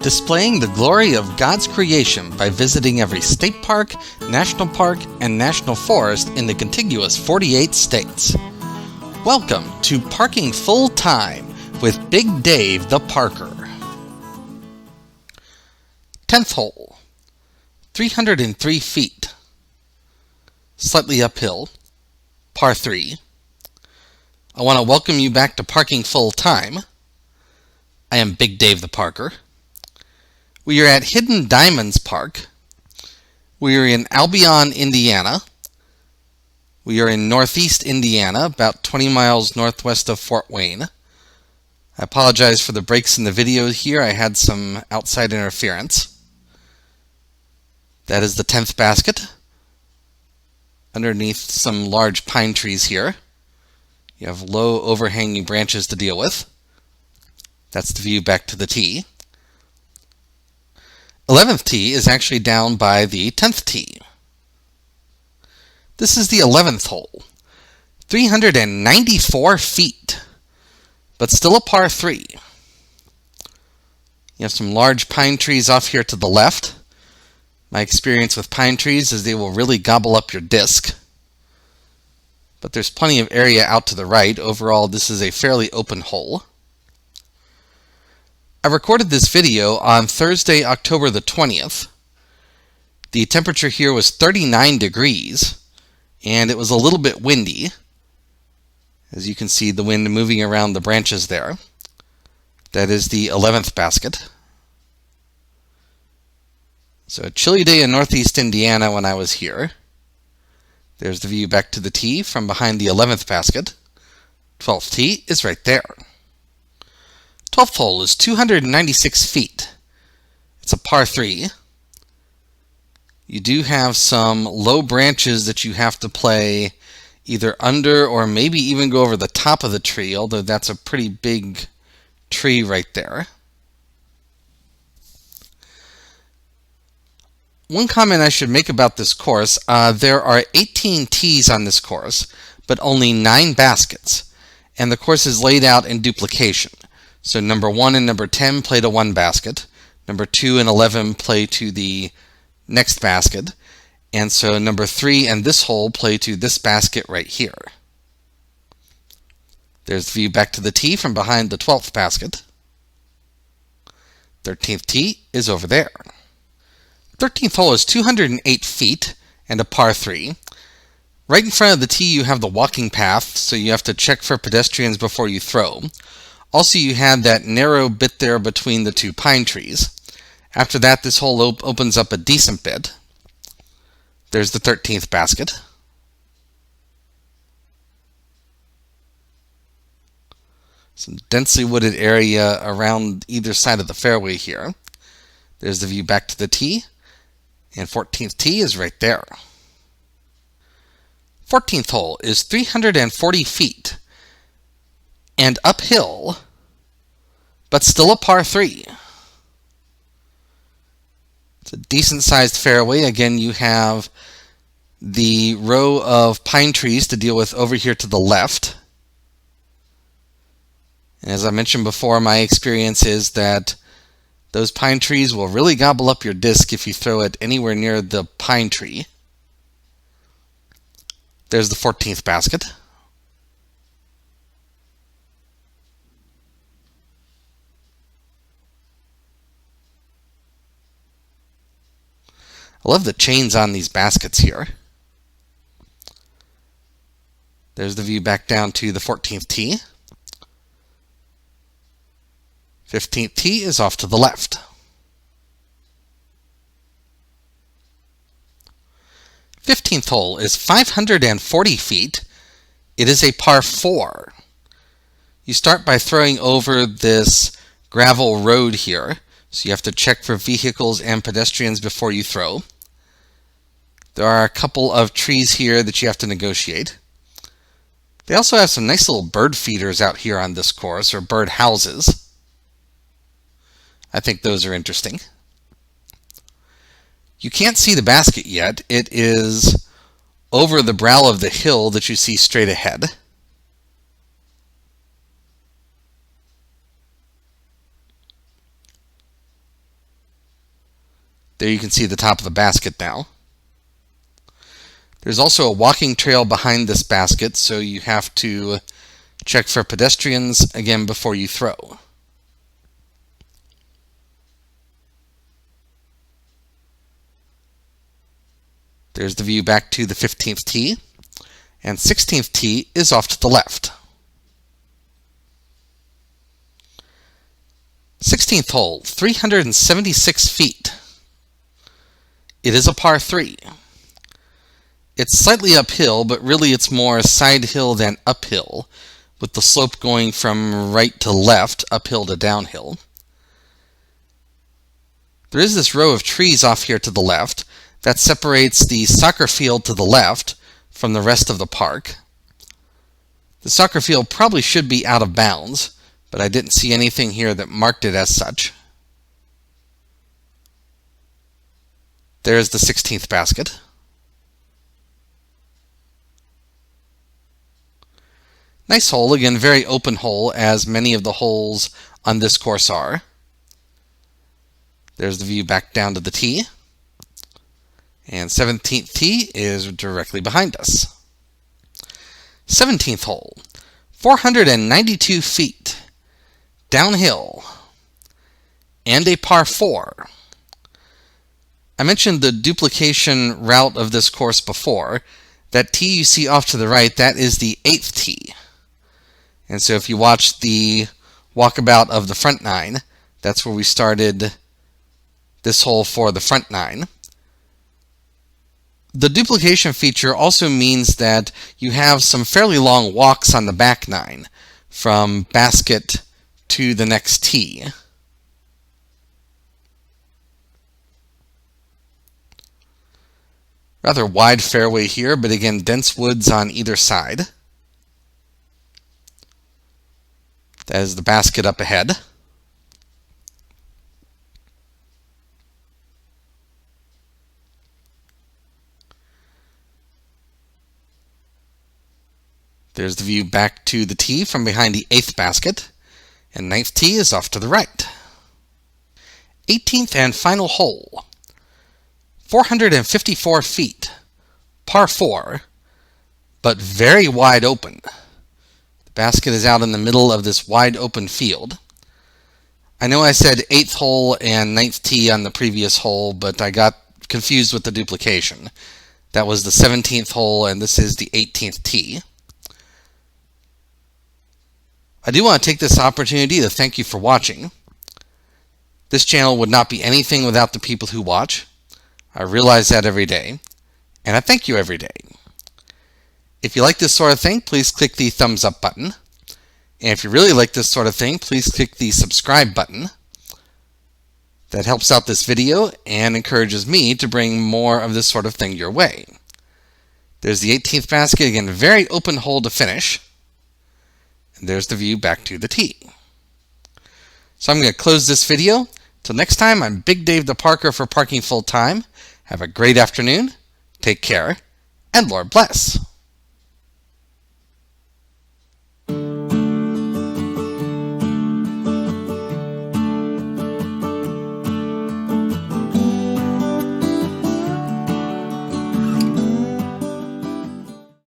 displaying the glory of God's creation by visiting every state park, national park, and national forest in the contiguous 48 states. Welcome to Parking Full Time with Big Dave the Parker. 10th hole, 303 feet, slightly uphill, par 3. I want to welcome you back to Parking Full Time. I am Big Dave the Parker. We are at Hidden Diamonds Park. We are in Albion, Indiana. We are in northeast Indiana, about 20 miles northwest of Fort Wayne. I apologize for the breaks in the video here. I had some outside interference. That is the 10th basket. Underneath some large pine trees here. You have low overhanging branches to deal with. That's the view back to the tee. 11th tee is actually down by the 10th tee. This is the 11th hole. 394 feet, but still a par 3. You have some large pine trees off here to the left. My experience with pine trees is they will really gobble up your disc. But there's plenty of area out to the right. Overall, this is a fairly open hole. I recorded this video on Thursday, October the 20th. The temperature here was 39 degrees, and it was a little bit windy. As you can see, the wind moving around the branches there. That is the 11th basket. So a chilly day in northeast Indiana when I was here. There's the view back to the tee from behind the 11th basket. 12th tee is right there. 12th hole is 296 feet. It's a par 3. You do have some low branches that you have to play either under or maybe even go over the top of the tree, although that's a pretty big tree right there. One comment I should make about this course, there are 18 tees on this course, but only 9 baskets, and the course is laid out in duplication. So number 1 and number 10 play to one basket, number 2 and 11 play to the next basket, and so number 3 and this hole play to this basket right here. There's the view back to the tee from behind the 12th basket. 13th tee is over there. 13th hole is 208 feet and a par 3. Right in front of the tee you have the walking path, so you have to check for pedestrians before you throw. Also, you had that narrow bit there between the 2 pine trees. After that, this hole opens up a decent bit. There's the 13th basket. Some densely wooded area around either side of the fairway here. There's the view back to the tee. And 14th tee is right there. 14th hole is 340 feet and uphill, but still a par 3. It's a decent-sized fairway. Again, you have the row of pine trees to deal with over here to the left. And as I mentioned before, my experience is that those pine trees will really gobble up your disc if you throw it anywhere near the pine tree. There's the 14th basket. I love the chains on these baskets here. There's the view back down to the 14th tee. 15th tee is off to the left. 15th hole is 540 feet. It is a par 4. You start by throwing over this gravel road here, so you have to check for vehicles and pedestrians before you throw. There are a couple of trees here that you have to negotiate. They also have some nice little bird feeders out here on this course, or bird houses. I think those are interesting. You can't see the basket yet. It is over the brow of the hill that you see straight ahead. There you can see the top of the basket now. There's also a walking trail behind this basket, so you have to check for pedestrians again before you throw. There's the view back to the 15th tee, and 16th tee is off to the left. 16th hole, 376 feet. It is a par 3. It's slightly uphill, but really it's more side hill than uphill, with the slope going from right to left, uphill to downhill. There is this row of trees off here to the left that separates the soccer field to the left from the rest of the park. The soccer field probably should be out of bounds, but I didn't see anything here that marked it as such. There's the 16th basket. Nice hole, again, very open hole, as many of the holes on this course are. There's the view back down to the tee. And 17th tee is directly behind us. 17th hole, 492 feet, downhill, and a par 4. I mentioned the duplication route of this course before. That tee you see off to the right, that is the 8th tee. And so if you watch the walkabout of the front 9, that's where we started this hole for the front 9. The duplication feature also means that you have some fairly long walks on the back 9 from basket to the next tee. Rather wide fairway here, but again, dense woods on either side. That is the basket up ahead. There's the view back to the tee from behind the 8th basket, and 9th tee is off to the right. 18th and final hole, 454 feet, par 4, but very wide open. The basket is out in the middle of this wide open field. I know I said 8th hole and 9th tee on the previous hole, but I got confused with the duplication. That was the 17th hole, and this is the 18th tee. I do want to take this opportunity to thank you for watching. This channel would not be anything without the people who watch. I realize that every day, and I thank you every day. If you like this sort of thing, please click the thumbs up button. And if you really like this sort of thing, please click the subscribe button. That helps out this video and encourages me to bring more of this sort of thing your way. There's the 18th basket, again, very open hole to finish. And there's the view back to the tee. So I'm going to close this video. Till next time, I'm Big Dave the Parker for Parking Full Time. Have a great afternoon, take care, and Lord bless.